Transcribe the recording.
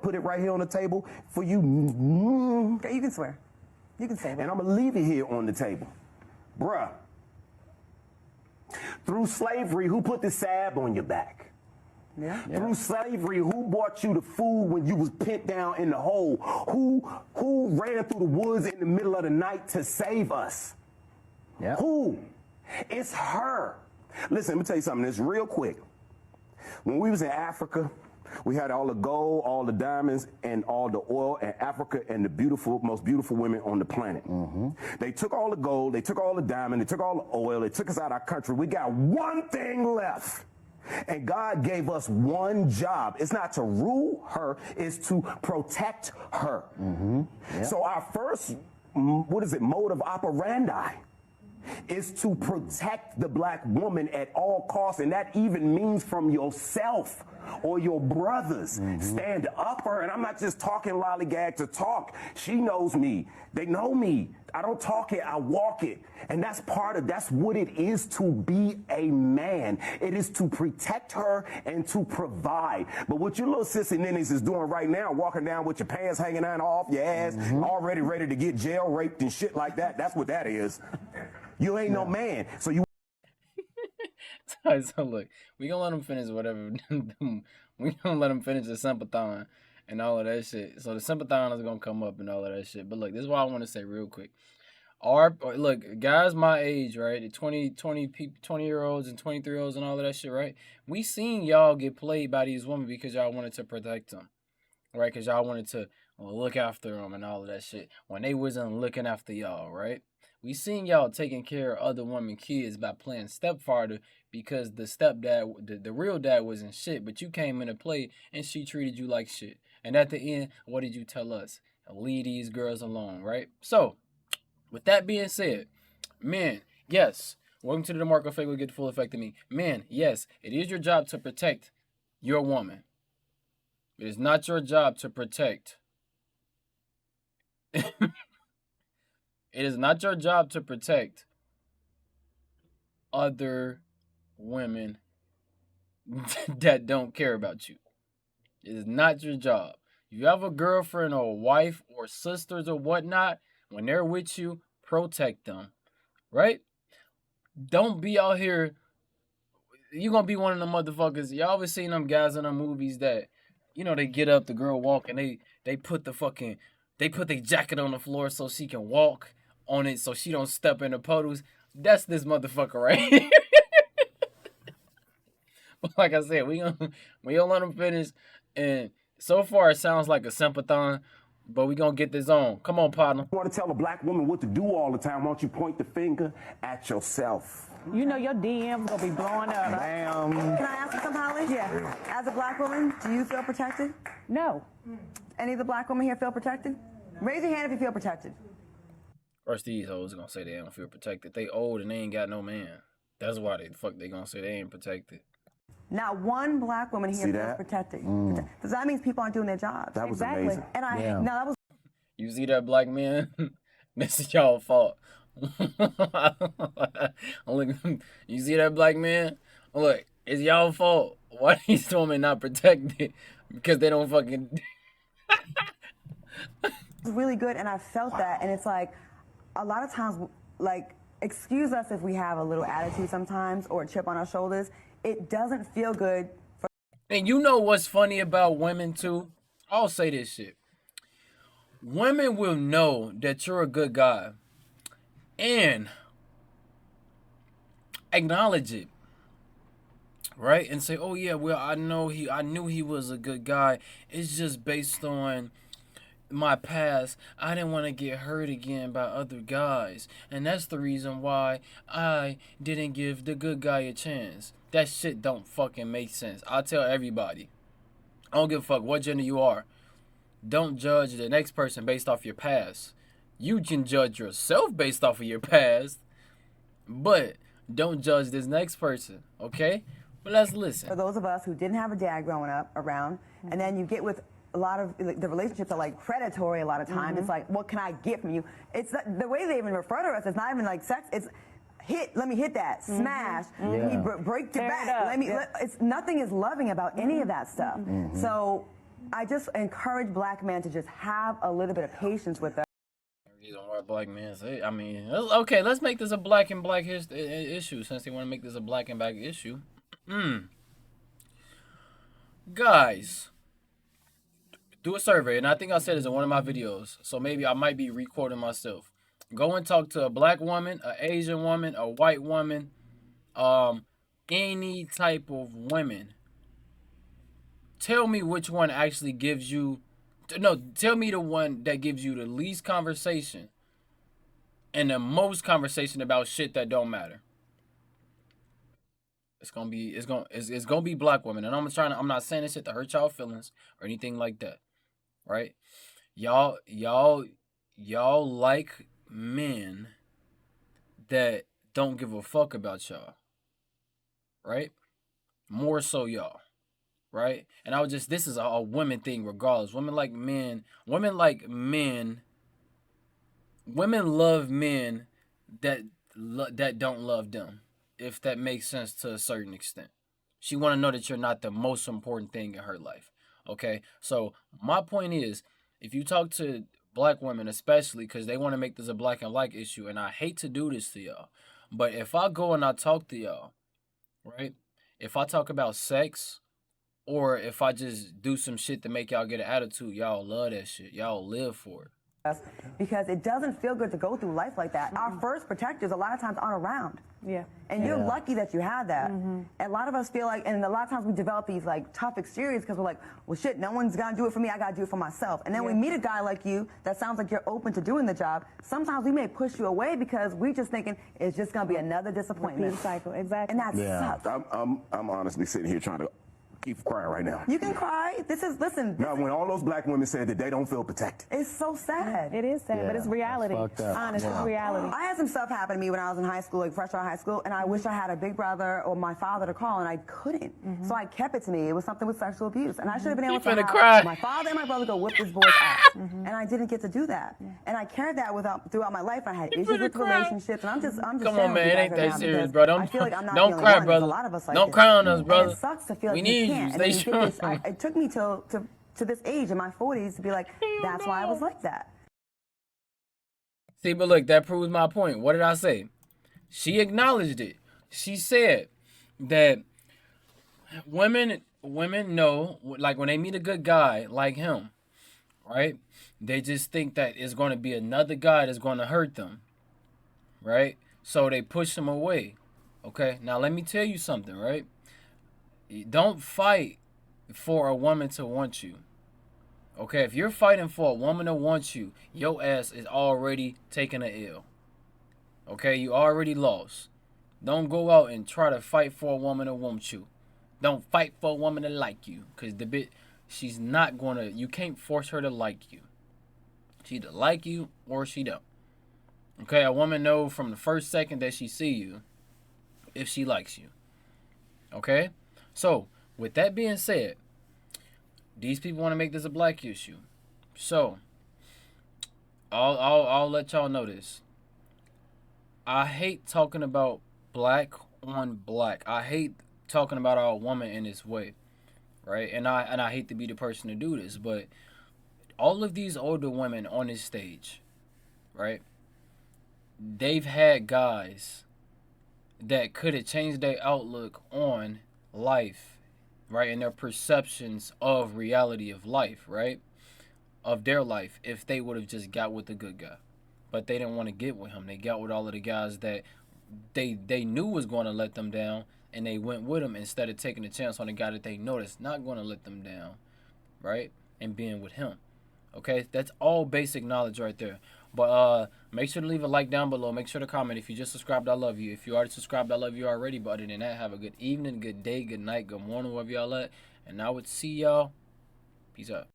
put it right here on the table for you. Okay, you can swear. You can say it. And I'm going to leave it here on the table. Bruh, through slavery, who put the salve on your back? Yeah. Through slavery, who bought you the food when you was pent down in the hole? Who ran through the woods in the middle of the night to save us? Yeah. Who? It's her. Listen, let me tell you something. This real quick. When we was in Africa, we had all the gold, all the diamonds, and all the oil in Africa and the most beautiful women on the planet. They took all the gold, they took all the diamond, they took all the oil, they took us out of our country. We got one thing left. And God gave us one job. It's not to rule her, it's to protect her. So our first, mode of operandi is to protect the black woman at all costs, and that even means from yourself or your brothers. Stand up for her, and I'm not just talking lollygag to talk. She knows me. They know me. I don't talk it, I walk it. And that's what it is to be a man. It is to protect her and to provide. But what your little sissy ninnies is doing right now, walking down with your pants hanging out off your ass, already ready to get jail raped and shit like that, that's what that is. You ain't no man, so you. So look, we gonna let them finish whatever. We gonna let them finish the sympathon and all of that shit. So the sympathon is gonna come up and all of that shit. But look, this is what I want to say real quick. Look, guys my age, right? The 20-year-olds and 23-year-olds and all of that shit, right? We seen y'all get played by these women because y'all wanted to protect them, right? Because y'all wanted to look after them and all of that shit when they wasn't looking after y'all, right? We seen y'all taking care of other women kids by playing stepfather because the stepdad, the real dad wasn't shit, but you came into play and she treated you like shit. And at the end, what did you tell us? Leave these girls alone, right? So, with that being said, men, yes, welcome to the DeMarkco Effect will get the full effect of me. Men, yes, it is your job to protect your woman. It is not your job to protect. It is not your job to protect other women that don't care about you. It is not your job. If you have a girlfriend or a wife or sisters or whatnot, when they're with you, protect them, right? Don't be out here. You're going to be one of the motherfuckers. You always seen them guys in them movies that, you know, they get up, the girl walk, and they put their jacket on the floor so she can walk on it so she don't step in the puddles. That's this motherfucker right here. But like I said, we gonna let them finish. And so far it sounds like a sympathon, but we gonna get this on. Come on, partner. You want to tell a black woman what to do all the time, why don't you point the finger at yourself? You know your DM's gonna be blowing up. Ma'am. Can I ask you something, Holly? Yeah. As a black woman, do you feel protected? No. Any of the black women here feel protected? Raise your hand if you feel protected. First, these hoes gonna say they don't feel protected. They old and they ain't got no man. That's why they gonna say they ain't protected. Not one black woman here feels protected. Because that means people aren't doing their jobs. That was amazing. And that was. You see that, black man? This is y'all fault. Look, you see that, black man? Look, it's y'all fault. Why these women not protected? Because they don't fucking. It's really good, and I felt that, and it's like a lot of times, like, excuse us if we have a little attitude sometimes or a chip on our shoulders. It doesn't feel good. And you know what's funny about women too? I'll say this shit. Women will know that you're a good guy and acknowledge it, right? And say, "Oh yeah, well I knew he was a good guy. It's just based on my past. I didn't want to get hurt again by other guys, and that's the reason why I didn't give the good guy a chance." That shit don't fucking make sense. I tell everybody, I don't give a fuck what gender you are. Don't judge the next person based off your past. You can judge yourself based off of your past, but don't judge this next person, okay? But let's listen. For those of us who didn't have a dad growing up around, and then you get with a lot of the relationships are like predatory a lot of times. It's like, what can I get from you? It's the way they even refer to us. It's not even like sex. It's let me hit that, smash, let me break your back. Nothing is loving about any of that stuff. So I just encourage black men to just have a little bit of patience with us. Reason why black men say, I mean, okay, let's make this a black and black issue since they want to make this a black and black issue. Guys, do a survey, and I think I said this in one of my videos, so maybe I might be recording myself. Go and talk to a black woman, an Asian woman, a white woman, any type of women. Tell me which one actually gives you, no, tell me the one that gives you the least conversation and the most conversation about shit that don't matter. It's gonna be black women, and I'm not saying this shit to hurt y'all feelings or anything like that, right? Y'all like men that don't give a fuck about y'all, right? More so y'all, right? And this is a women thing regardless. Women love men that don't love them, if that makes sense to a certain extent. She want to know that you're not the most important thing in her life, okay? So my point is, if you talk to black women especially, because they want to make this a black and white issue, and I hate to do this to y'all, but if I go and I talk to y'all, right? If I talk about sex, or if I just do some shit to make y'all get an attitude, y'all love that shit. Y'all live for it. Because it doesn't feel good to go through life like that. Our first protectors a lot of times aren't around. Yeah. And you're lucky that you have that. And a lot of us feel like, and a lot of times we develop these like tough exteriors because we're like, well shit, no one's gonna do it for me, I gotta do it for myself. And then we meet a guy like you that sounds like you're open to doing the job. Sometimes we may push you away because we just thinking it's just gonna be another disappointment. Repeat cycle, exactly. And that sucks. I'm honestly sitting here trying to keep crying right now. You can cry. Listen. Now, when all those black women said that they don't feel protected. It's so sad. It is sad, but it's reality. Honest, it's reality. I had some stuff happen to me when I was in high school, like freshman high school, and I wish I had a big brother or my father to call, and I couldn't. So I kept it to me. It was something with sexual abuse, and I should have been able to have my father and my brother go whip this boy's ass, and I didn't get to do that. And I carried that throughout my life. I had issues with relationships, and I'm just Come on, man, it ain't that serious, bro. I feel like I'm not don't the only cry, one. brother. There's a lot of us like Don't this. cry on us, brother. And it sucks to feel like We need you. can't. Stay strong. It took me to this age in my 40s to be like, that's why I was like that. See, but look, that proves my point. What did I say? She acknowledged it. She said that women know, like when they meet a good guy like him, right? They just think that it's going to be another guy that's going to hurt them, right? So they push him away. Okay, now let me tell you something, right? Don't fight for a woman to want you. Okay, if you're fighting for a woman to want you, your ass is already taking an L. Okay, you already lost. Don't go out and try to fight for a woman to want you. Don't fight for a woman to like you, because she's not gonna. You can't force her to like you. She either like you or she don't. Okay, a woman knows from the first second that she see you if she likes you. Okay, so with that being said, these people want to make this a black issue. So I'll let y'all know this. I hate talking about black on black. I hate talking about our woman in this way, right? And I hate to be the person to do this, but all of these older women on this stage, right? They've had guys that could have changed their outlook on life, right? And their perceptions of reality of life, right? Of their life, if they would have just got with the good guy. But they didn't want to get with him. They got with all of the guys that they knew was going to let them down, and they went with him instead of taking a chance on the guy that they know that's not going to let them down, right? And being with him. Okay? That's all basic knowledge right there. But make sure to leave a like down below. Make sure to comment. If you just subscribed, I love you. If you already subscribed, I love you already. But other than that, have a good evening, good day, good night, good morning, wherever y'all at. And I would see y'all. Peace out.